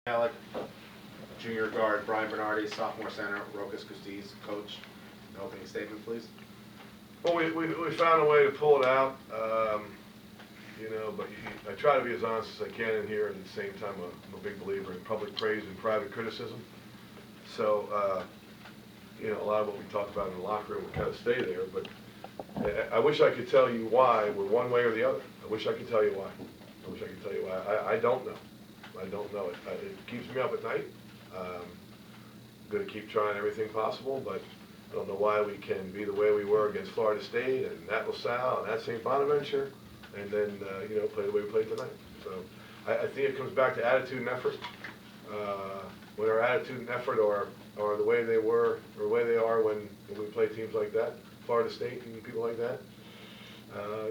Alec, junior guard Brian Bernardi, sophomore center Rokas Kustiz. Coach, an opening statement, please. Well, we found a way to pull it out, but I try to be as honest as I can in here, and at the same time, I'm a big believer in public praise and private criticism. So, a lot of what we talk about in the locker room will kind of stay there, but I wish I could tell you why we're one way or the other. I wish I could tell you why. I wish I could tell you why. I don't know. I don't know. It keeps me up at night. I'm going to keep trying everything possible, but I don't know why we can be the way we were against Florida State and at LaSalle and at St. Bonaventure, and then play the way we played tonight. So I think it comes back to attitude and effort. When our attitude and effort are the way they were or the way they are when we play teams like that, Florida State and people like that,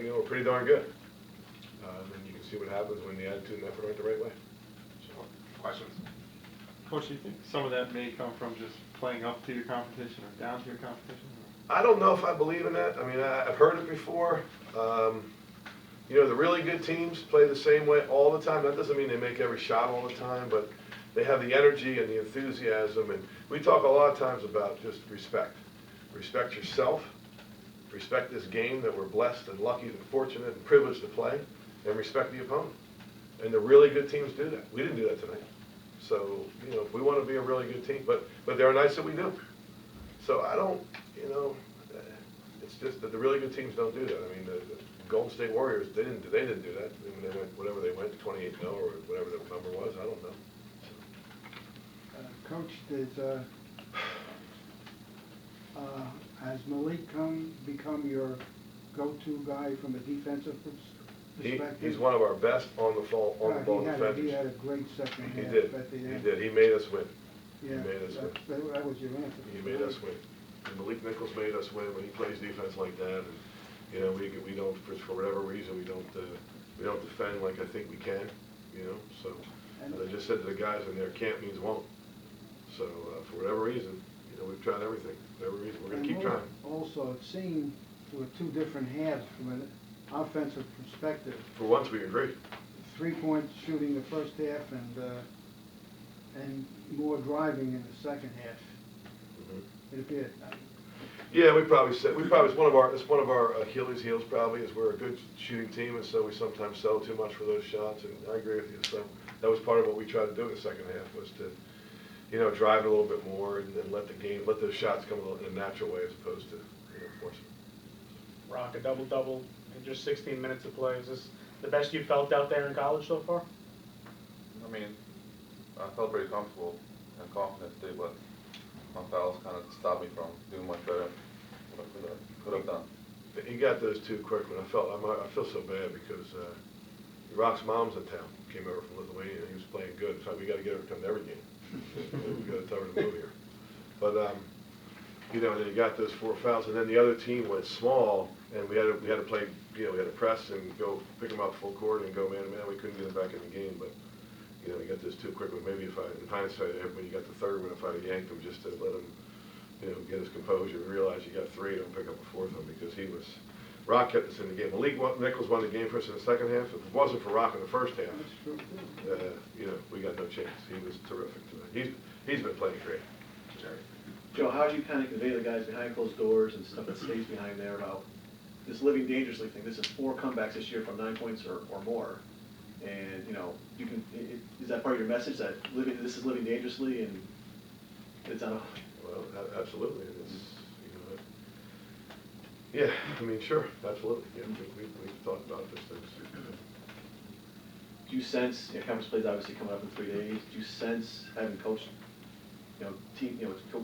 we're pretty darn good. And you can see what happens when the attitude and effort aren't the right way. So, questions? Coach, do you think some of that may come from just playing up to your competition or down to your competition? I don't know if I believe in that. I mean, I've heard it before. The really good teams play the same way all the time. That doesn't mean they make every shot all the time, but they have the energy and the enthusiasm. And we talk a lot of times about just respect. Respect yourself. Respect this game that we're blessed and lucky and fortunate and privileged to play. And respect the opponent. And the really good teams do that. We didn't do that tonight. So, if we want to be a really good team, but there are nights that we do. So I don't, it's just that the really good teams don't do that. I mean, the Golden State Warriors, they didn't do that. I mean, they went, whatever they went, 28-0 or whatever the number was, I don't know. Coach, has Malik become your go-to guy from a defensive perspective? He's one of our best on the ball defenders. He had a great second half. He did. He made us win. Yeah, he made us win. That was your answer. He made us win. And Malik Nichols made us win when he plays defense like that. And we don't, for whatever reason, we don't defend like I think we can. So as I just said to the guys in there, can't means won't. So for whatever reason, we've tried everything. Whatever reason, we're going to keep trying. Also, it seemed there were two different halves from an offensive perspective. For once, we agree. 3-point shooting the first half and more driving in the second half. Mm-hmm. It appeared. Yeah, it's one of our Achilles' heels probably is we're a good shooting team, and so we sometimes sell too much for those shots. And I agree with you. So that was part of what we tried to do in the second half was to, drive it a little bit more and let those shots come in a natural way as opposed to force them. Rock a double-double in just 16 minutes of play. Is this the best you've felt out there in college so far? I mean, I felt pretty comfortable and confident today, but my fouls kind of stopped me from doing much better what I could have done. He got those two quick, and I feel so bad because Rock's mom's in town. Came over from Lithuania. He was playing good. So we got to get her to come to every game. We got to tell her to move here. But and then he got those 4 fouls, and then the other team went small, and we had to play. We had to press and go pick them up full court and go man to man. We couldn't get them back in the game, but he got those two quick ones. Maybe in hindsight, when you got the third one, if I'd have yanked him just to let him, get his composure and realize you got 3, don't pick up a 4th one because Rock kept us in the game. Malik Nichols won the game for us in the second half. If it wasn't for Rock in the first half, we got no chance. He was terrific tonight. He's been playing great. Jerry. Joe, how do you kind of convey to the guys behind closed doors and stuff that stays behind there about this living dangerously thing? This is 4 comebacks this year from 9 points or more, and you can. Is that part of your message that this is living dangerously and it's on a? Well, absolutely. Yeah, I mean, sure, absolutely. Yeah, we've talked about this things. Do you sense, conference plays obviously coming up in 3 days? Do you sense having coached,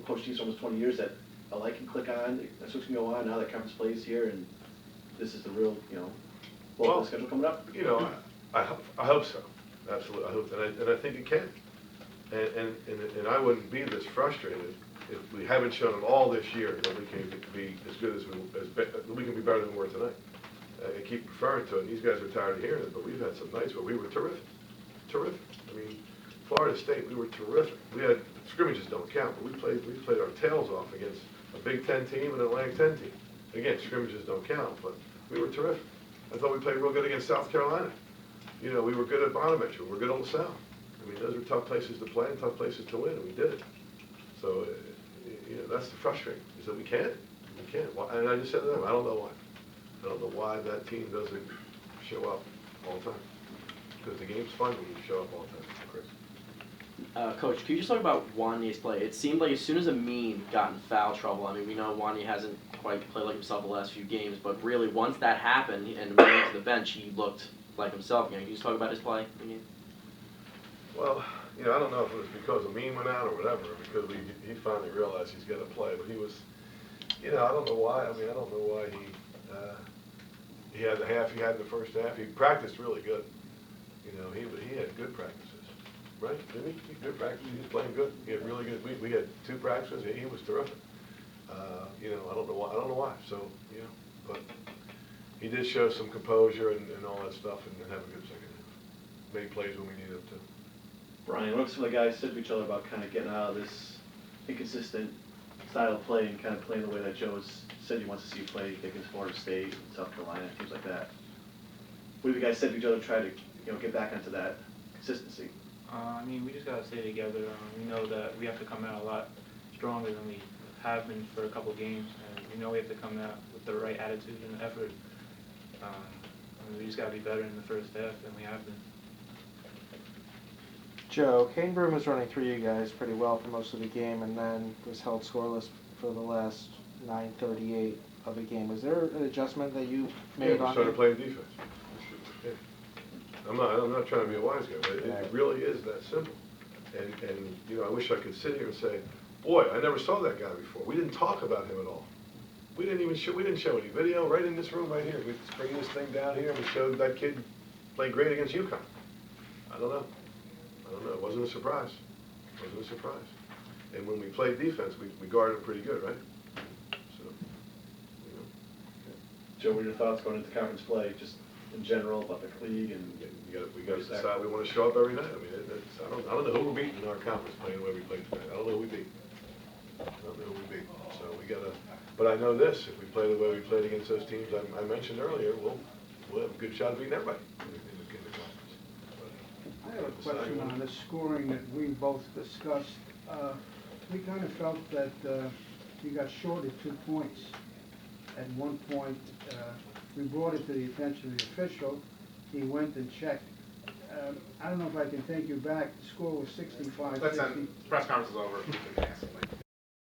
coached teams for almost 20 years that a light can click on, a switch can go on now that conference plays here, and this is the real, the schedule coming up? I hope so. Absolutely, I hope, and I think it can. And I wouldn't be this frustrated if we haven't shown them all this year that we can be as good as we can be better than we were tonight. I keep referring to it, and these guys are tired of hearing it, but we've had some nights where we were terrific. Terrific. I mean, Florida State, we were terrific. We had, scrimmages don't count, but we played our tails off against a Big Ten team and an Atlantic 10 team. Again, scrimmages don't count, but we were terrific. I thought we played real good against South Carolina. We were good at Bonaventure. We were good at LaSalle. I mean, those are tough places to play and tough places to win, and we did it. So, you know, that's the frustrating, is that we can't. We can't. And I just said to them, I don't know why. I don't know why that team doesn't show up all the time. Because the game's fun when you show up all the time, Chris. Coach, can you just talk about Wanya's play? It seemed like as soon as Amin got in foul trouble, I mean, we know Wanya hasn't quite played like himself the last few games, but really once that happened and Amin went to the bench, he looked like himself again. Can you just talk about his play again? Well, you know, I don't know if it was because Amin went out or whatever, or because he finally realized he's got to play, but he was, you know, I don't know why. I mean, I don't know why he had the half he had in the first half. He practiced really good. You know, he had good practices, right? Didn't he? He had good practices. He was playing good. He had really good. We had 2 practices. He was terrific. You know, I don't know why. I don't know why. So, you know, but he did show some composure and all that stuff, and have a good second half. Made plays when we needed him to. Brian, what some of the guys said to each other about kind of getting out of this inconsistent style of play and kind of playing the way that Joe's said he wants to see you play against Florida State, South Carolina, teams like that? What have you guys said to each other to try to, you know, get back into that consistency? I mean, we just gotta stay together. We know that we have to come out a lot stronger than we have been for a couple of games, and we know we have to come out with the right attitude and effort. I mean, we just gotta be better in the first half than we have been. Joe, Kane Broom was running through you guys pretty well for most of the game, and then was held scoreless for the last 9:38 of the game. Was there an adjustment that you made we on started him? playing defense. Yeah. I'm not trying to be a wise guy, but it really is that simple. And you know, I wish I could sit here and say, boy, I never saw that guy before. We didn't talk about him at all. We didn't show any video right in this room right here. We just bring this thing down here and we showed that kid played great against UConn. I don't know. It wasn't a surprise. It wasn't a surprise. And when we played defense, we guarded pretty good, right? So, you know. Joe, what are your thoughts going into conference play, just in general, about the league and? We got to decide we want to show up every night. I mean, I don't know who we're beating in our conference playing the way we played tonight. I don't know who we beat. So we got to, but I know this, if we play the way we played against those teams I mentioned earlier, we'll have a good shot of beating everybody in the conference. I have a question on the scoring that we both discussed. We kind of felt that we got short at 2 points. At one point, we brought it to the attention of the official. He went and checked. I don't know if I can take you back. The score was 65-60. Let's end, press conference is over. We can ask him later.